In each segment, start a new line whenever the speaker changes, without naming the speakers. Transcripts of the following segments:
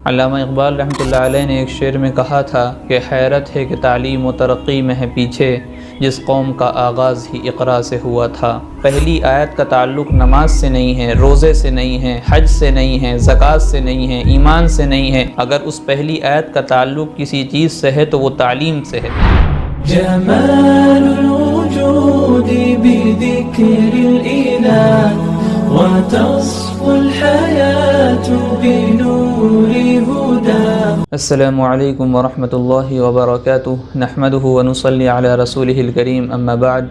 علامہ اقبال رحمۃ اللہ علیہ نے ایک شعر میں کہا تھا کہ حیرت ہے کہ تعلیم و ترقی میں ہے پیچھے، جس قوم کا آغاز ہی اقرا سے ہوا تھا۔ پہلی آیت کا تعلق نماز سے نہیں ہے، روزے سے نہیں ہے، حج سے نہیں ہے، زکوٰۃ سے نہیں ہے، ایمان سے نہیں ہے۔ اگر اس پہلی آیت کا تعلق کسی چیز سے ہے تو وہ تعلیم سے ہے۔
جمال الوجود بذكر الإله وتصفو الحياة بنور هداه۔
السلام علیکم ورحمۃ اللہ وبرکاتہ، نحمده ونصلی علی رسولہ الکریم، اما بعد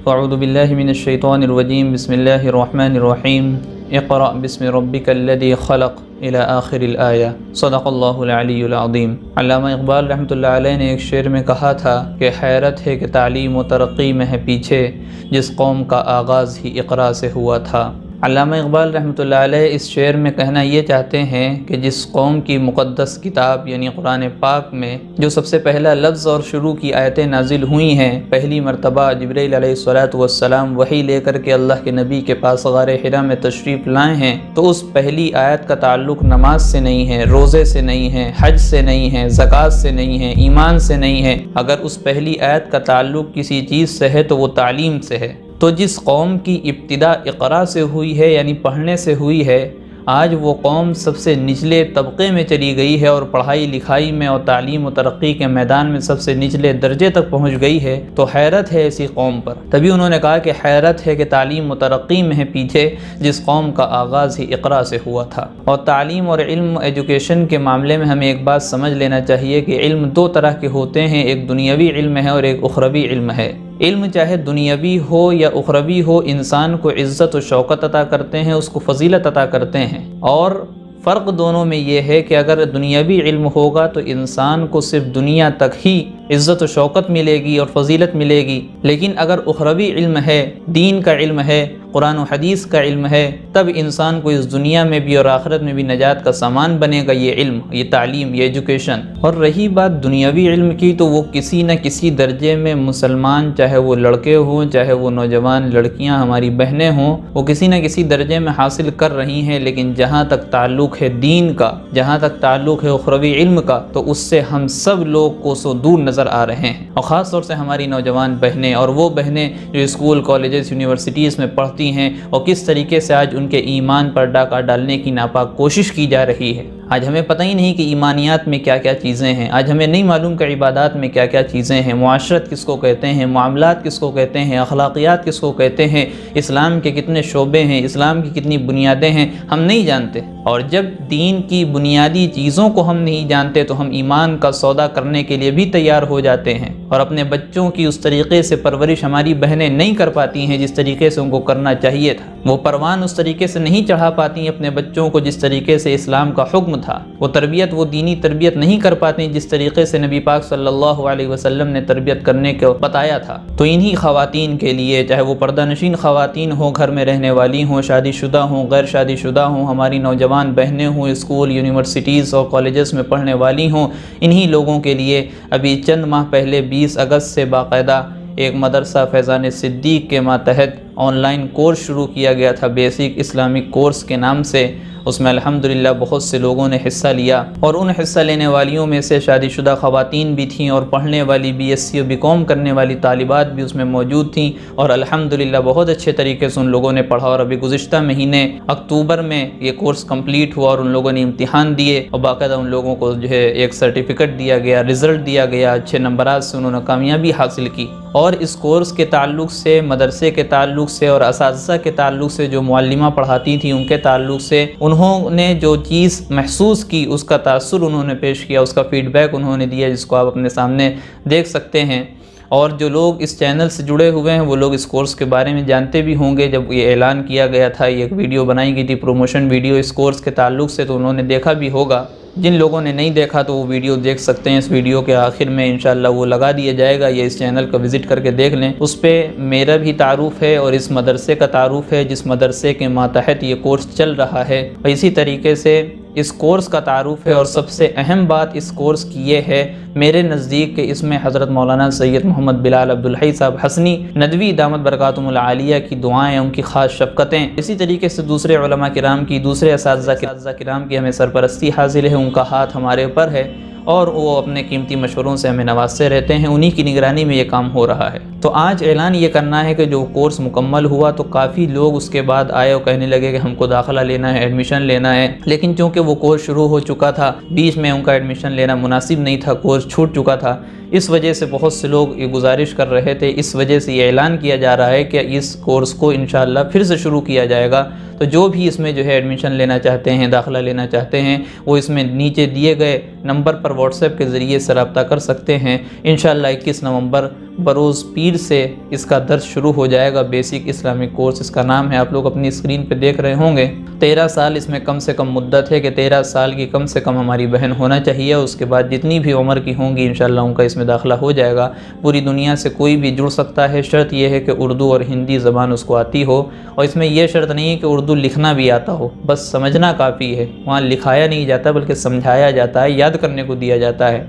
فاعوذ باللہ من الشیطان الرجیم، بسم اللہ الرحمن الرحیم، اقرأ بسم ربک الذی خلق الى آخر الآیہ، صدق اللہ العلی العظیم۔ علامہ اقبال رحمۃ اللہ علیہ نے ایک شعر میں کہا تھا کہ حیرت ہے کہ تعلیم و ترقی میں ہے پیچھے، جس قوم کا آغاز ہی اقرا سے ہوا تھا۔ علامہ اقبال رحمۃ اللہ علیہ اس شعر میں کہنا یہ چاہتے ہیں کہ جس قوم کی مقدس کتاب یعنی قرآن پاک میں جو سب سے پہلا لفظ اور شروع کی آیتیں نازل ہوئی ہیں، پہلی مرتبہ جبرائیل علیہ السلام وحی لے کر کے اللہ کے نبی کے پاس غار حرا میں تشریف لائے ہیں، تو اس پہلی آیت کا تعلق نماز سے نہیں ہے، روزے سے نہیں ہے، حج سے نہیں ہے، زکوٰۃ سے نہیں ہے، ایمان سے نہیں ہے۔ اگر اس پہلی آیت کا تعلق کسی چیز سے ہے تو وہ تعلیم سے ہے۔ تو جس قوم کی ابتدا اقرا سے ہوئی ہے یعنی پڑھنے سے ہوئی ہے، آج وہ قوم سب سے نچلے طبقے میں چلی گئی ہے اور پڑھائی لکھائی میں اور تعلیم و ترقی کے میدان میں سب سے نچلے درجے تک پہنچ گئی ہے، تو حیرت ہے ایسی قوم پر۔ تبھی انہوں نے کہا کہ حیرت ہے کہ تعلیم و ترقی میں ہے پیچھے، جس قوم کا آغاز ہی اقرا سے ہوا تھا۔ اور تعلیم اور علم ایجوکیشن کے معاملے میں ہمیں ایک بات سمجھ لینا چاہیے کہ علم دو طرح کے ہوتے ہیں، ایک دنیاوی علم ہے اور ایک اخروی علم ہے۔ علم چاہے دنیاوی ہو یا اخروی ہو، انسان کو عزت و شوکت عطا کرتے ہیں، اس کو فضیلت عطا کرتے ہیں۔ اور فرق دونوں میں یہ ہے کہ اگر دنیاوی علم ہوگا تو انسان کو صرف دنیا تک ہی عزت و شوکت ملے گی اور فضیلت ملے گی، لیکن اگر اخروی علم ہے، دین کا علم ہے، قرآن و حدیث کا علم ہے، تب انسان کو اس دنیا میں بھی اور آخرت میں بھی نجات کا سامان بنے گا یہ علم، یہ تعلیم، یہ ایجوکیشن۔ اور رہی بات دنیاوی علم کی، تو وہ کسی نہ کسی درجے میں مسلمان، چاہے وہ لڑکے ہوں چاہے وہ نوجوان لڑکیاں ہماری بہنیں ہوں، وہ کسی نہ کسی درجے میں حاصل کر رہی ہیں، لیکن جہاں تک تعلق ہے دین کا، جہاں تک تعلق ہے اخروی علم کا، تو اس سے ہم سب لوگ کوسوں دور نظر آ رہے ہیں۔ اور خاص طور سے ہماری نوجوان بہنیں اور وہ بہنیں جو اسکول، کالجز، یونیورسٹیز میں پڑھتی ہیں، اور کس طریقے سے آج ان کے ایمان پر ڈاکہ ڈالنے کی ناپاک کوشش کی جا رہی ہے۔ آج ہمیں پتہ ہی نہیں کہ ایمانیات میں کیا کیا چیزیں ہیں، آج ہمیں نہیں معلوم کہ عبادات میں کیا کیا چیزیں ہیں، معاشرت کس کو کہتے ہیں، معاملات کس کو کہتے ہیں، اخلاقیات کس کو کہتے ہیں، اسلام کے کتنے شعبے ہیں، اسلام کی کتنی بنیادیں ہیں، ہم نہیں جانتے۔ اور جب دین کی بنیادی چیزوں کو ہم نہیں جانتے تو ہم ایمان کا سودا کرنے کے لیے بھی تیار ہو جاتے ہیں، اور اپنے بچوں کی اس طریقے سے پرورش ہماری بہنیں نہیں کر پاتی ہیں جس طریقے سے ان کو کرنا چاہیے تھا۔ وہ پروان اس طریقے سے نہیں چڑھا پاتی ہیں اپنے بچوں کو جس طریقے سے اسلام کا حکم تھا، وہ تربیت، وہ دینی تربیت نہیں کر پاتی جس طریقے سے نبی پاک صلی اللہ علیہ وسلم نے تربیت کرنے کو بتایا تھا۔ تو انہی خواتین کے لیے، چاہے وہ پردہ نشین خواتین ہوں، گھر میں رہنے والی ہوں، شادی شدہ ہوں، غیر شادی شدہ ہوں، ہماری نوجوان بہنیں ہوں، اسکول، یونیورسٹیز اور کالجز میں پڑھنے والی ہوں، انہی لوگوں کے لیے ابھی چند ماہ پہلے 20 اگست سے باقاعدہ ایک مدرسہ فیضان صدیق کے ماتحت آن لائن کورس شروع کیا گیا تھا، بیسک اسلامک کورس کے نام سے۔ اس میں الحمدللہ بہت سے لوگوں نے حصہ لیا، اور ان حصہ لینے والیوں میں سے شادی شدہ خواتین بھی تھیں، اور پڑھنے والی BSc اور BCom کرنے والی طالبات بھی اس میں موجود تھیں، اور الحمدللہ بہت اچھے طریقے سے ان لوگوں نے پڑھا۔ اور ابھی گزشتہ مہینے اکتوبر میں یہ کورس کمپلیٹ ہوا، اور ان لوگوں نے امتحان دیے، اور باقاعدہ ان لوگوں کو جو ہے ایک سرٹیفکیٹ دیا گیا، رزلٹ دیا گیا، اچھے نمبرات سے انہوں نے کامیابی حاصل کی۔ اور اس کورس کے تعلق سے، مدرسے کے تعلق سے اور اساتذہ کے تعلق سے، جو معلمہ پڑھاتی تھیں ان کے تعلق سے، انہوں نے جو چیز محسوس کی اس کا تاثر انہوں نے پیش کیا، اس کا فیڈ بیک انہوں نے دیا، جس کو آپ اپنے سامنے دیکھ سکتے ہیں۔ اور جو لوگ اس چینل سے جڑے ہوئے ہیں وہ لوگ اس کورس کے بارے میں جانتے بھی ہوں گے۔ جب یہ اعلان کیا گیا تھا، یہ ایک ویڈیو بنائی گئی تھی، پروموشن ویڈیو اس کورس کے تعلق سے، تو انہوں نے دیکھا بھی ہوگا۔ جن لوگوں نے نہیں دیکھا تو وہ ویڈیو دیکھ سکتے ہیں، اس ویڈیو کے آخر میں انشاءاللہ وہ لگا دیا جائے گا، یہ اس چینل کو وزٹ کر کے دیکھ لیں۔ اس پہ میرا بھی تعارف ہے اور اس مدرسے کا تعارف ہے جس مدرسے کے ماتحت یہ کورس چل رہا ہے، اور اسی طریقے سے اس کورس کا تعارف ہے، اور سب سے اہم بات اس کورس کی یہ ہے میرے نزدیک کہ اس میں حضرت مولانا سید محمد بلال عبدالحی صاحب حسنی ندوی دامت برکاتہم العالیہ کی دعائیں، ان کی خاص شفقتیں، اسی طریقے سے دوسرے علماء کرام کی، دوسرے اساتذہ کرام کی ہمیں سرپرستی حاصل ہے، ان کا ہاتھ ہمارے اوپر ہے، اور وہ اپنے قیمتی مشوروں سے ہمیں نوازتے رہتے ہیں، انہی کی نگرانی میں یہ کام ہو رہا ہے۔ تو آج اعلان یہ کرنا ہے کہ جو کورس مکمل ہوا تو کافی لوگ اس کے بعد آئے اور کہنے لگے کہ ہم کو داخلہ لینا ہے، ایڈمیشن لینا ہے، لیکن چونکہ وہ کورس شروع ہو چکا تھا، بیچ میں ان کا ایڈمیشن لینا مناسب نہیں تھا، کورس چھوٹ چکا تھا، اس وجہ سے بہت سے لوگ یہ گزارش کر رہے تھے، اس وجہ سے یہ اعلان کیا جا رہا ہے کہ اس کورس کو انشاءاللہ پھر سے شروع کیا جائے گا۔ تو جو بھی اس میں جو ہے ایڈمیشن لینا چاہتے ہیں، داخلہ لینا چاہتے ہیں، وہ اس میں نیچے دیے گئے نمبر پر واٹس ایپ کے ذریعے سے رابطہ کر سکتے ہیں۔ انشاءاللہ 21 نومبر بروز پیر سے اس کا درس شروع ہو جائے گا۔ بیسک اسلامک کورس اس کا نام ہے، آپ لوگ اپنی اسکرین پہ دیکھ رہے ہوں گے۔ 13 سال اس میں کم سے کم مدت ہے کہ 13 سال کی کم سے کم ہماری بہن ہونا چاہیے، اس کے بعد جتنی بھی عمر کی ہوں گی انشاءاللہ ان کا اس میں داخلہ ہو جائے گا۔ پوری دنیا سے کوئی بھی جڑ سکتا ہے، شرط یہ ہے کہ اردو اور ہندی زبان اس کو آتی ہو، اور اس میں یہ شرط نہیں ہے کہ اردو لکھنا بھی آتا ہو، بس سمجھنا کافی ہے۔ وہاں لکھایا نہیں جاتا بلکہ سمجھایا جاتا ہے، یاد کرنے کو دیا جاتا ہے،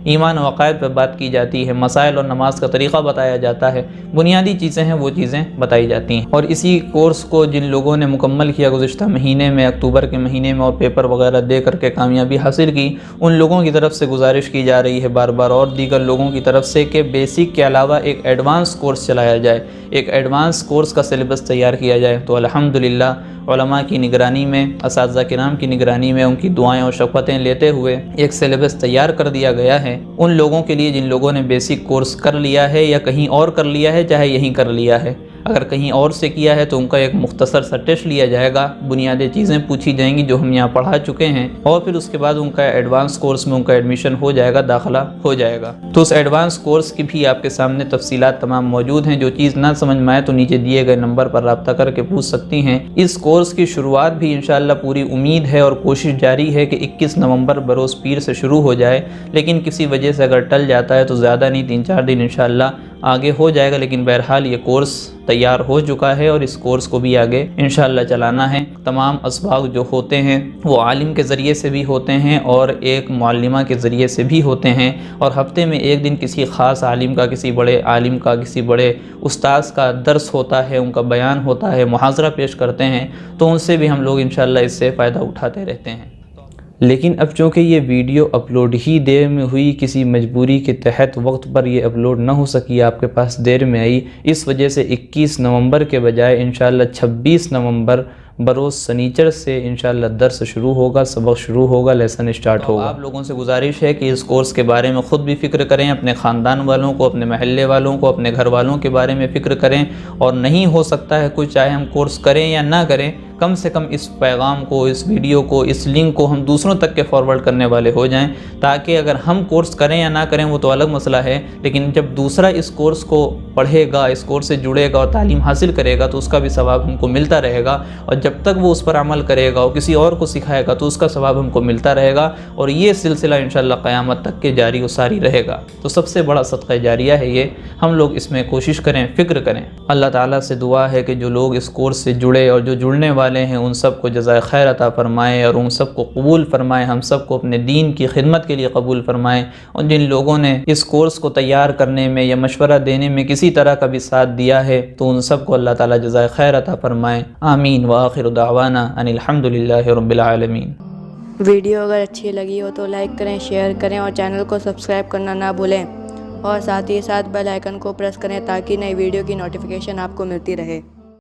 ایمان و عقائد پہ بات کی جاتی ہے، مسائل اور نماز کا طریقہ بتایا جاتا ہے، بنیادی چیزیں ہیں وہ چیزیں بتائی جاتی ہیں۔ اور اسی کورس کو جن لوگوں نے مکمل کیا گزشتہ مہینے میں، اکتوبر کے مہینے میں، اور پیپر وغیرہ دے کر کے کامیابی حاصل کی، ان لوگوں کی طرف سے گزارش کی جا رہی ہے بار بار، اور دیگر لوگوں کی طرف سے کہ بیسک کے علاوہ ایک ایڈوانس کورس چلایا جائے، ایک ایڈوانس کورس کا سلیبس تیار کیا جائے۔ تو الحمدللہ علماء کی نگرانی میں، اساتذہ کرام کی نگرانی میں، ان کی دعائیں اور شفقتیں لیتے ہوئے ایک سلیبس تیار کر دیا گیا ہے ان لوگوں کے لیے جن لوگوں نے بیسک کورس کر لیا ہے یا کہیں اور کر لیا ہے، چاہے یہیں کر لیا ہے۔ اگر کہیں اور سے کیا ہے تو ان کا ایک مختصر سا ٹیسٹ لیا جائے گا، بنیادی چیزیں پوچھی جائیں گی جو ہم یہاں پڑھا چکے ہیں، اور پھر اس کے بعد ان کا ایڈوانس کورس میں ان کا ایڈمیشن ہو جائے گا، داخلہ ہو جائے گا۔ تو اس ایڈوانس کورس کی بھی آپ کے سامنے تفصیلات تمام موجود ہیں، جو چیز نہ سمجھ میں آئے تو نیچے دیے گئے نمبر پر رابطہ کر کے پوچھ سکتی ہیں۔ اس کورس کی شروعات بھی انشاءاللہ پوری امید ہے اور کوشش جاری ہے کہ 21 نومبر بروز پیر سے شروع ہو جائے، لیکن کسی وجہ سے اگر ٹل جاتا ہے تو زیادہ نہیں، 3-4 دن انشاءاللہ آگے ہو جائے گا، لیکن بہرحال یہ کورس تیار ہو چکا ہے اور اس کورس کو بھی آگے انشاءاللہ چلانا ہے۔ تمام اسباق جو ہوتے ہیں وہ عالم کے ذریعے سے بھی ہوتے ہیں اور ایک معلمہ کے ذریعے سے بھی ہوتے ہیں، اور ہفتے میں ایک دن کسی خاص عالم کا، کسی بڑے عالم کا، کسی بڑے استاذ کا درس ہوتا ہے، ان کا بیان ہوتا ہے، محاضرہ پیش کرتے ہیں، تو ان سے بھی ہم لوگ انشاءاللہ اس سے فائدہ اٹھاتے رہتے ہیں۔ لیکن اب چونکہ یہ ویڈیو اپلوڈ ہی دیر میں ہوئی، کسی مجبوری کے تحت وقت پر یہ اپلوڈ نہ ہو سکی، آپ کے پاس دیر میں آئی، اس وجہ سے 21 نومبر کے بجائے انشاءاللہ 26 نومبر بروز سنیچر سے انشاءاللہ درس شروع ہوگا، سبق شروع ہوگا، لیسن سٹارٹ ہوگا۔ آپ لوگوں سے گزارش ہے کہ اس کورس کے بارے میں خود بھی فکر کریں، اپنے خاندان والوں کو، اپنے محلے والوں کو، اپنے گھر والوں کے بارے میں فکر کریں، اور نہیں ہو سکتا ہے کچھ، چاہے ہم کورس کریں یا نہ کریں، کم سے کم اس پیغام کو، اس ویڈیو کو، اس لنک کو ہم دوسروں تک کے فارورڈ کرنے والے ہو جائیں، تاکہ اگر ہم کورس کریں یا نہ کریں وہ تو الگ مسئلہ ہے، لیکن جب دوسرا اس کورس کو پڑھے گا، اس کورس سے جڑے گا اور تعلیم حاصل کرے گا تو اس کا بھی ثواب ہم کو ملتا رہے گا، اور جب تک وہ اس پر عمل کرے گا اور کسی اور کو سکھائے گا تو اس کا ثواب ہم کو ملتا رہے گا، اور یہ سلسلہ انشاءاللہ قیامت تک کے جاری و ساری رہے گا۔ تو سب سے بڑا صدقہ جاریہ ہے یہ، ہم لوگ اس میں کوشش کریں، فکر کریں۔ اللہ تعالیٰ سے دعا ہے کہ جو لوگ اس کورس سے جڑے اور جو جڑنے والے ہیں ان سب کو جزائے خیر عطا فرمائے، اور ان سب کو قبول فرمائے، ہم سب کو اپنے دین کی خدمت کے لیے قبول فرمائے، اور جن لوگوں نے اس کورس کو تیار کرنے میں یا مشورہ دینے میں کسی طرح کا بھی ساتھ دیا ہے تو ان سب کو اللہ تعالیٰ جزائے خیر عطا فرمائے۔ آمین وآخر دعوانا ان الحمدللہ رب العالمین۔
ویڈیو اگر اچھی لگی ہو تو لائک کریں، شیئر کریں، اور چینل کو سبسکرائب کرنا نہ بھولیں، اور ساتھ ہی ساتھ بیل آئیکن کو پریس کریں تاکہ نئی ویڈیو کی نوٹیفیکیشن آپ کو ملتی رہے۔